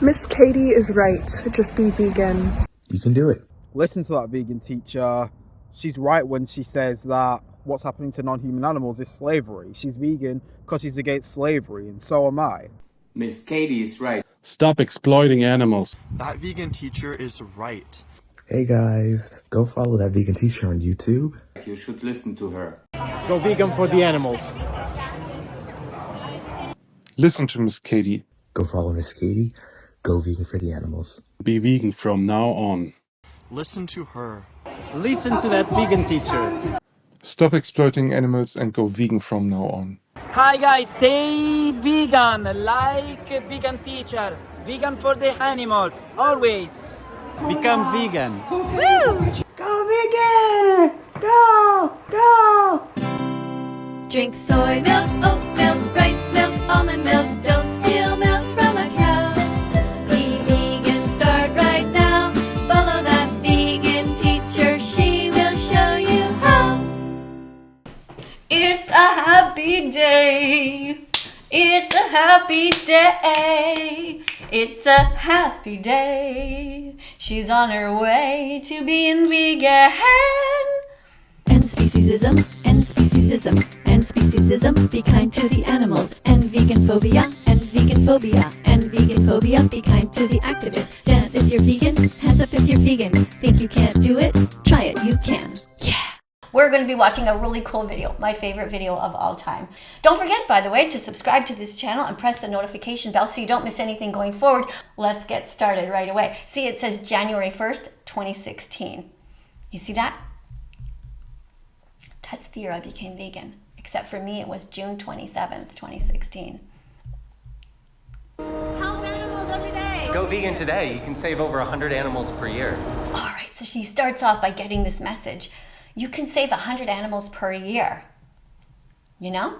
Miss Katie is right. Just be vegan. You can do it. Listen to that vegan teacher. She's right when she says that what's happening to non-human animals is slavery. She's vegan because she's against slavery, and so am I. Miss Katie is right. Stop exploiting animals. That vegan teacher is right. Hey guys, go follow That Vegan Teacher on YouTube. You should listen to her. Go vegan for the animals. Listen to Miss Katie. Go follow Miss Katie. Go vegan for the animals. Be vegan from now on. Listen to her. Listen to that vegan teacher. Stop exploiting animals and go vegan from now on. Hi guys, stay vegan like a vegan teacher. Vegan for the animals, always. Become vegan. Go vegan! Go! Go! Drink soy milk, oat milk, rice milk, almond milk. Don't steal milk from a cow. Be vegan, start right now. Follow that vegan teacher, she will show you how. It's a happy day. It's a happy day. It's a happy day. She's on her way to being vegan. And speciesism, and speciesism, and speciesism. Be kind to the animals. And vegan phobia, and vegan phobia, and vegan phobia. Be kind to the activists. Dance if you're vegan, hands up if you're vegan. Think you can't do it? Try it, you can. Yeah. We're going to be watching a really cool video, my favorite video of all time. Don't forget, by the way, to subscribe to this channel and press the notification bell so you don't miss anything going forward. Let's get started right away. See, it says January 1st, 2016. You see that? That's the year I became vegan. Except for me, it was June 27th, 2016. Help animals every day. Go vegan today. You can save over 100 animals per year. All right, so she starts off by getting this message. You can save 100 animals per year, you know?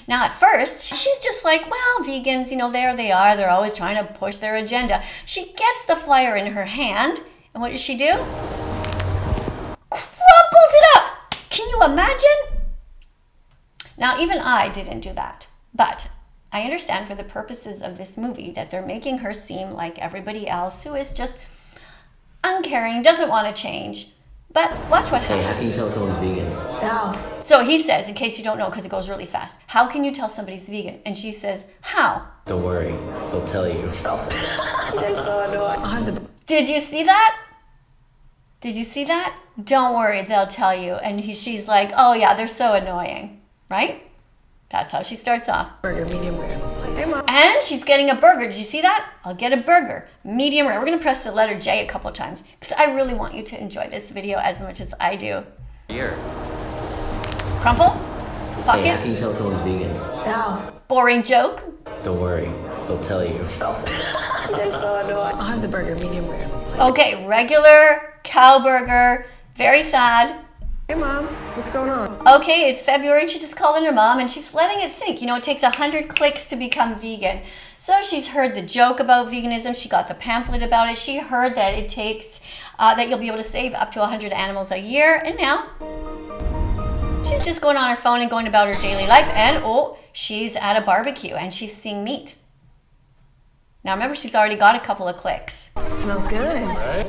Now, at first, she's just like, well, vegans, you know, there they are. They're always trying to push their agenda. She gets the flyer in her hand, and what does she do? Crumples it up. Can you imagine? Now, even I didn't do that, but I understand for the purposes of this movie that they're making her seem like everybody else who is just uncaring, doesn't want to change. But watch what happens. Hey, how can you tell someone's vegan? How? So he says, in case you don't know, because it goes really fast, how can you tell somebody's vegan? And she says, how? Don't worry, they'll tell you. They're so annoying. Did you see that? Did you see that? Don't worry, they'll tell you. And she's like, oh yeah, they're so annoying, right? That's how she starts off. Burger, medium rare. Hey, Mom. And she's getting a burger. Did you see that? I'll get a burger, medium rare. We're gonna press the letter J a couple times because I really want you to enjoy this video as much as I do. Here. Crumple? Pocket? Hey, how can you tell someone's vegan? How? Boring joke? Don't worry, they'll tell you. They're so annoying. I'll have the burger, medium rare. Okay, regular cow burger. Very sad. Hey, Mom. What's going on? Okay, it's February and she's just calling her mom and she's letting it sink. You know, it takes 100 clicks to become vegan. So she's heard the joke about veganism. She got the pamphlet about it. She heard that it takes, that you'll be able to save up to 100 animals a year. And now she's just going on her phone and going about her daily life. And oh, she's at a barbecue and she's seeing meat. Now remember, she's already got a couple of clicks. Smells good. Right?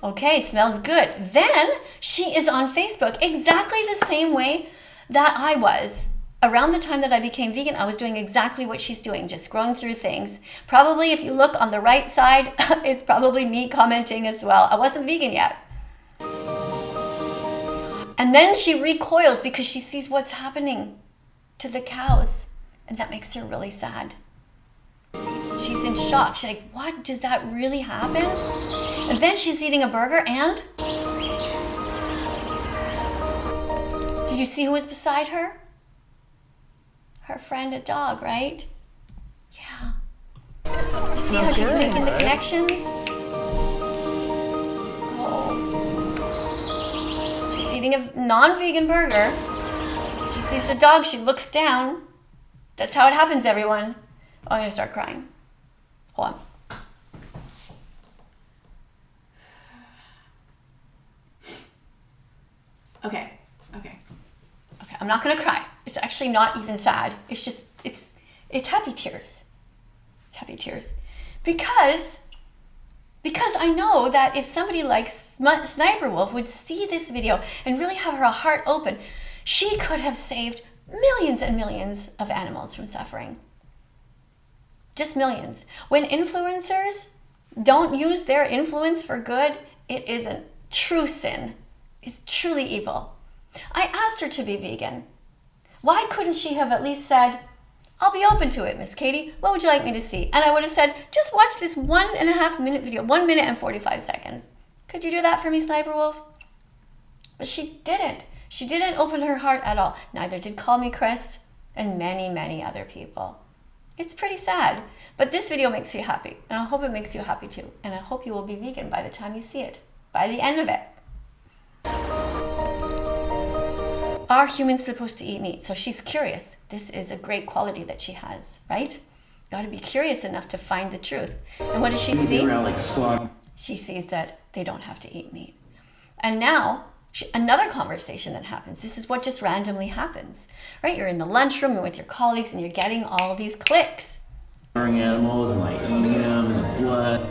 Okay, smells good. Then she is on Facebook exactly the same way that I was. Around the time that I became vegan, I was doing exactly what she's doing, just scrolling through things. Probably if you look on the right side, it's probably me commenting as well. I wasn't vegan yet. And then she recoils because she sees what's happening to the cows. And that makes her really sad. She's in shock. She's like, what? Does that really happen? And then she's eating a burger and... Did you see who was beside her? Her friend, a dog, right? Yeah. See how she's making the connections? Oh. She's eating a non-vegan burger. She sees the dog, she looks down. That's how it happens, everyone. Oh, I'm gonna start crying. Hold on. Okay. I'm not gonna cry. It's actually not even sad. It's just, it's happy tears. It's happy tears. Because I know that if somebody like Sniper Wolf would see this video and really have her heart open, she could have saved millions and millions of animals from suffering. Just millions. When influencers don't use their influence for good, it is a true sin. It's truly evil. I asked her to be vegan. Why couldn't she have at least said, I'll be open to it, Miss Katie. What would you like me to see? And I would have said, just watch this 1.5 minute video, 1 minute and 45 seconds. Could you do that for me, Sniper Wolf? But she didn't. She didn't open her heart at all. Neither did Call Me Chris and many, many other people. It's pretty sad, but this video makes you happy. And I hope it makes you happy too. And I hope you will be vegan by the time you see it, by the end of it. Are humans supposed to eat meat? So she's curious. This is a great quality that she has, right? Got to be curious enough to find the truth. And what does she see? She sees that they don't have to eat meat. And now, another conversation that happens. This is what just randomly happens, right? You're in the lunchroom and with your colleagues and you're getting all these clicks. Animals and like eating them and the blood.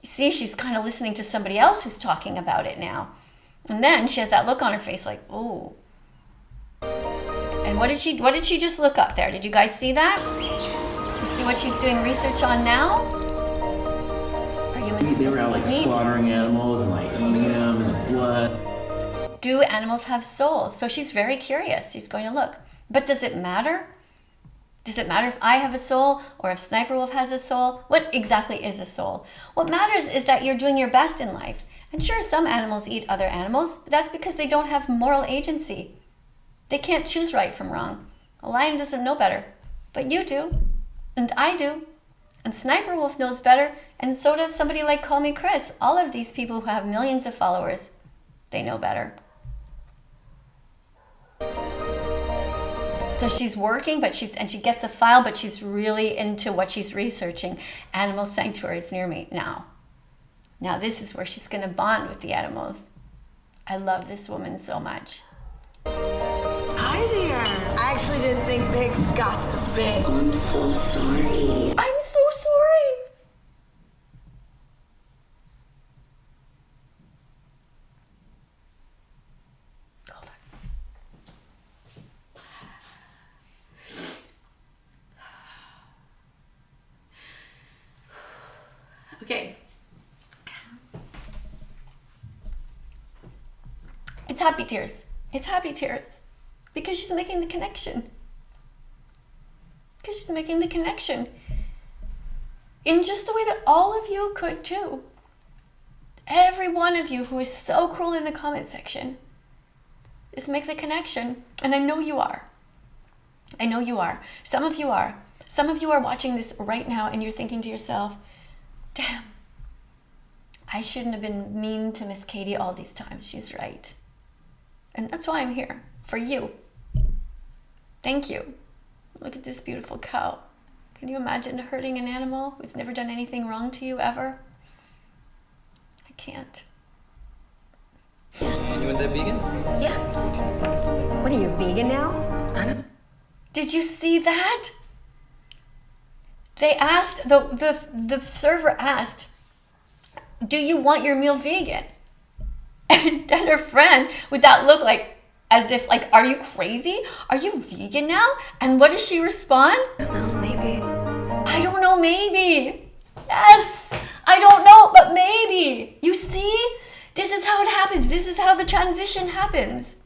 You see, she's kind of listening to somebody else who's talking about it now. And then she has that look on her face like, oh. And what did she just look up there? Did you guys see that? You see what she's doing research on now? Are humans They were supposed out to like eat meat? slaughtering animals and like eating them and the blood. Do animals have souls? So she's very curious. She's going to look. But does it matter? Does it matter if I have a soul or if Sniper Wolf has a soul? What exactly is a soul? What matters is that you're doing your best in life. And sure, some animals eat other animals, but that's because they don't have moral agency. They can't choose right from wrong. A lion doesn't know better, but you do, and I do, and Sniper Wolf knows better, and so does somebody like Call Me Chris. All of these people who have millions of followers, they know better. So she's working, and she gets a file, but she's really into what she's researching. Animal sanctuaries near me now. Now this is where she's going to bond with the animals. I love this woman so much. Hi there. I actually didn't think pigs got this big. I'm so sorry. I'm so sorry. Hold on. Okay. It's happy tears. It's happy tears. Because she's making the connection. Because she's making the connection. In just the way that all of you could too. Every one of you who is so cruel in the comment section. Just make the connection. And I know you are. I know you are. Some of you are. Some of you are watching this right now and you're thinking to yourself, damn, I shouldn't have been mean to Miss Katie all these times. She's right. And that's why I'm here, for you. Thank you. Look at this beautiful cow. Can you imagine hurting an animal who's never done anything wrong to you ever? I can't. You want that vegan? Yeah. What are you, vegan now? I don't. Did you see that? They asked, the server asked, do you want your meal vegan? And then her friend, with that look like, as if like, are you crazy? Are you vegan now? And what does she respond? I don't know, maybe. I don't know, maybe. Yes, I don't know, but maybe. You see? This is how it happens. This is how the transition happens.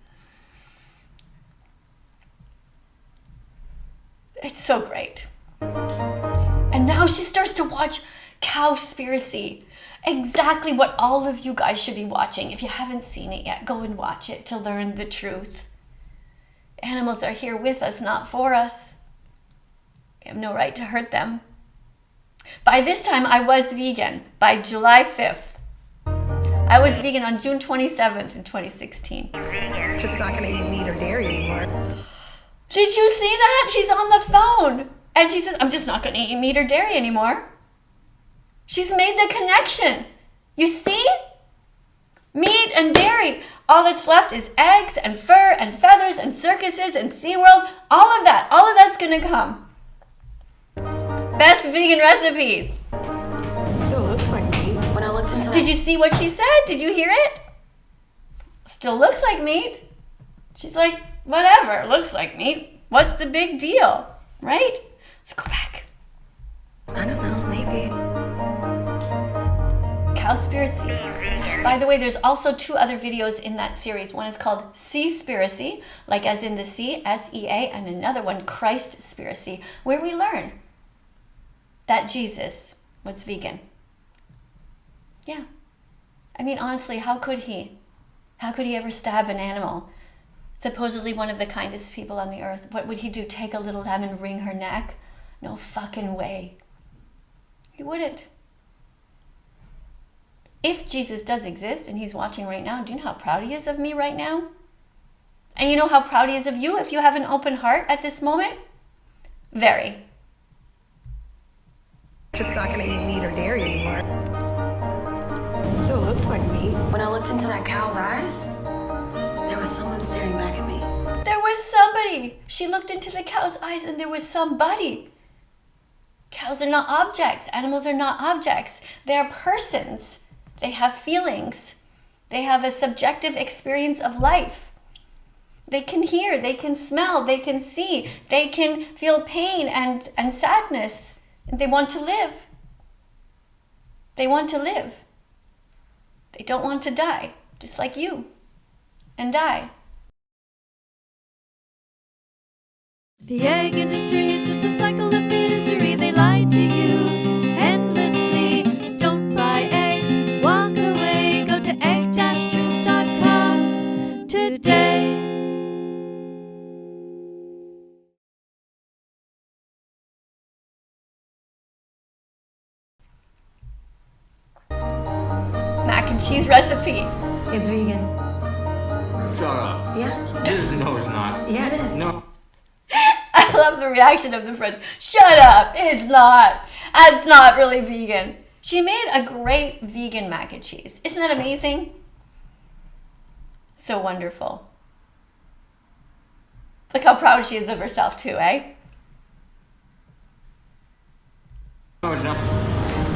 It's so great. And now she starts to watch Cowspiracy. Exactly what all of you guys should be watching. If you haven't seen it yet, go and watch it to learn the truth. Animals are here with us, not for us. We have no right to hurt them. By this time, I was vegan. By July 5th. I was vegan on June 27th in 2016. Just not gonna eat meat or dairy anymore. Did you see that? She's on the phone. And she says, I'm just not gonna eat meat or dairy anymore. She's made the connection. You see? Meat and dairy. All that's left is eggs and fur and feathers and circuses and SeaWorld. All of that's gonna come. Best vegan recipes. Did you see what she said? Did you hear it? Still looks like meat. She's like, whatever, looks like meat. What's the big deal, right? Let's go back. I don't know, maybe. Cowspiracy. By the way, there's also 2 other videos in that series. One is called Seaspiracy, like as in the sea, S-E-A, and another one, Christspiracy, where we learn that Jesus was vegan. Yeah. I mean, honestly, how could he? How could he ever stab an animal? Supposedly one of the kindest people on the earth. What would he do? Take a little lamb and wring her neck? No fucking way. He wouldn't. If Jesus does exist and he's watching right now, do you know how proud he is of me right now? And you know how proud he is of you if you have an open heart at this moment? Very. Just not gonna eat meat or dairy anymore. Still looks like meat. When I looked into that cow's eyes, there was someone staring back at me. There was somebody. She looked into the cow's eyes and there was somebody. Cows are not objects. Animals are not objects. They are persons. They have feelings. They have a subjective experience of life. They can hear, they can smell, they can see, they can feel pain and sadness. And they want to live. They want to live. They don't want to die, just like you and I. The egg industry is just a cycle of misery. They lie to you endlessly. Don't buy eggs, walk away. Go to egg-truth.com today. Mac and cheese recipe. It's vegan. Shut up. Yeah? No, it's not. Yeah, it is. No. I love the reaction of the friends. Shut up, it's not. It's not really vegan. She made a great vegan mac and cheese. Isn't that amazing? So wonderful. Look how proud she is of herself too, eh? No, it's not.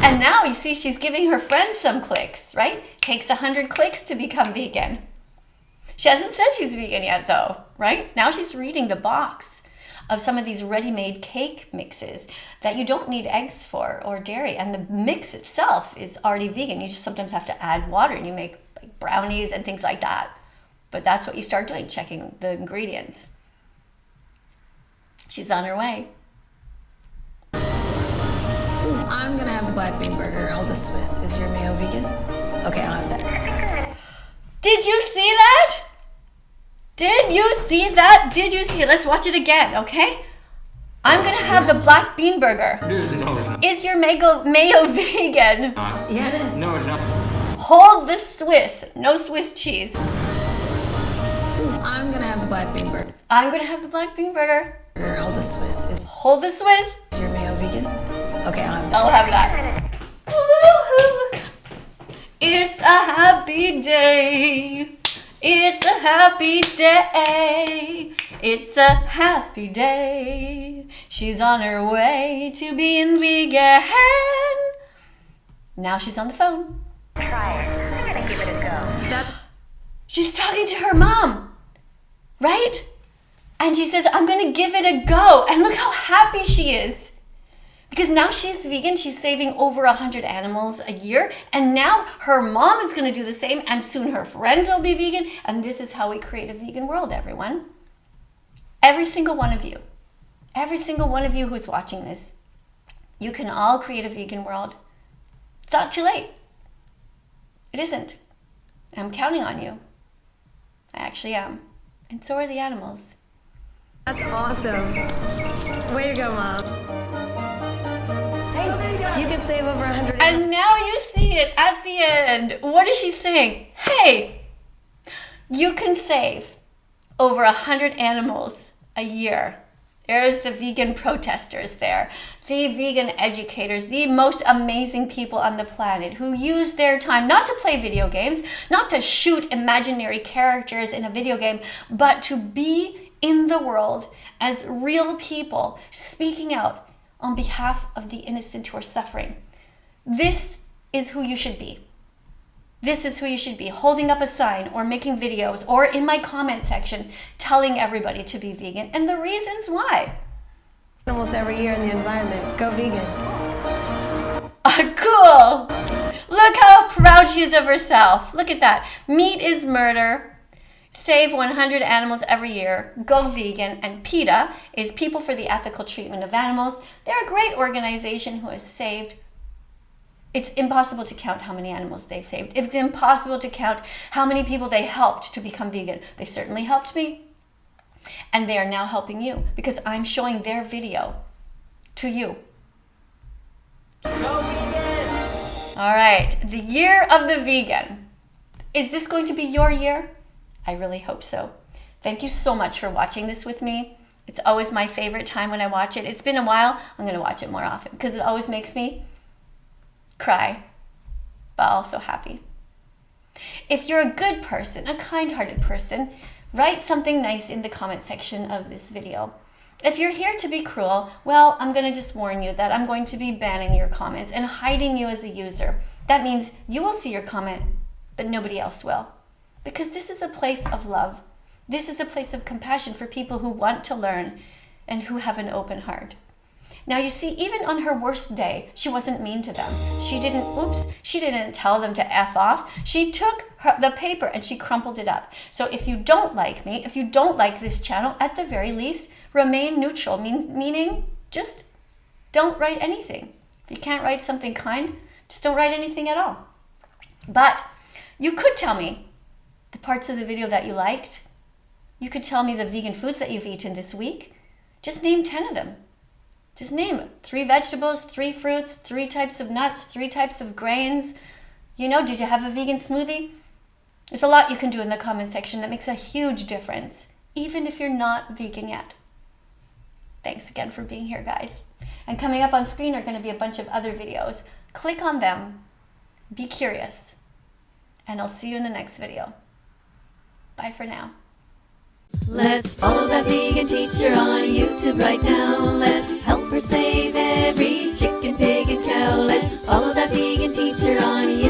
And now you see she's giving her friends some clicks, right? Takes 100 clicks to become vegan. She hasn't said she's vegan yet though, right? Now she's reading the box of some of these ready-made cake mixes that you don't need eggs for or dairy. And the mix itself is already vegan. You just sometimes have to add water and you make like brownies and things like that. But that's what you start doing, checking the ingredients. She's on her way. I'm gonna have the black bean burger, all the Swiss. Is your mayo vegan? Okay, I'll have that. Did you see that? Did you see that? Did you see it? Let's watch it again, okay? I'm gonna have the black bean burger. No, it's not. Is your mayo vegan? Yeah, it is. No, it's not. Hold the Swiss. No Swiss cheese. I'm gonna have the black bean burger. I'm gonna have the black bean burger. All the Swiss. Is Hold the Swiss. your mayo vegan? Okay, I'll have that. I'll have that. Woo-hoo. It's a happy day. It's a happy day. It's a happy day. She's on her way to being vegan. Now she's on the phone. Try it. I'm gonna give it a go. She's talking to her mom, right? And she says, I'm gonna give it a go. And look how happy she is. Because now she's vegan, she's saving over 100 animals a year, and now her mom is gonna do the same, and soon her friends will be vegan, and this is how we create a vegan world, everyone. Every single one of you who's watching this, you can all create a vegan world. It's not too late. It isn't. I'm counting on you. I actually am. And so are the animals. That's awesome. Way to go, Mom. You could save over 100. And now you see it at the end. What is she saying? Hey, you can save over 100 animals a year. There's the vegan protesters there, the vegan educators, the most amazing people on the planet who use their time not to play video games, not to shoot imaginary characters in a video game, but to be in the world as real people speaking out on behalf of the innocent who are suffering. This is who you should be. This is who you should be, holding up a sign or making videos or in my comment section telling everybody to be vegan and the reasons why. Almost every year in the environment. Go vegan. Cool. Look how proud she is of herself. Look at that. Meat is murder. Save 100 animals every year. Go vegan. And PETA is People for the Ethical Treatment of Animals. They're a great organization who has saved. It's impossible to count how many animals they've saved. It's impossible to count how many people they helped to become vegan. They certainly helped me. And they are now helping you because I'm showing their video to you. Go vegan! All right, the year of the vegan. Is this going to be your year? I really hope so. Thank you so much for watching this with me. It's always my favorite time when I watch it. It's been a while. I'm going to watch it more often because it always makes me cry, but also happy. If you're a good person, a kind-hearted person, write something nice in the comment section of this video. If you're here to be cruel, well, I'm going to just warn you that I'm going to be banning your comments and hiding you as a user. That means you will see your comment, but nobody else will. Because this is a place of love. This is a place of compassion for people who want to learn and who have an open heart. Now you see, even on her worst day, she wasn't mean to them. She didn't tell them to F off. She took the paper and she crumpled it up. So if you don't like me, if you don't like this channel, at the very least, remain neutral, meaning just don't write anything. If you can't write something kind, just don't write anything at all. But you could tell me the parts of the video that you liked. You could tell me the vegan foods that you've eaten this week. Just name 10 of them. Just name 3 vegetables, 3 fruits, 3 types of nuts, 3 types of grains. You know, did you have a vegan smoothie? There's a lot you can do in the comment section that makes a huge difference, even if you're not vegan yet. Thanks again for being here, guys. And coming up on screen are going to be a bunch of other videos. Click on them, be curious, and I'll see you in the next video. Bye for now. Let's follow that vegan teacher on YouTube right now. Let's help her save every chicken, pig, and cow. Let's follow that vegan teacher on YouTube.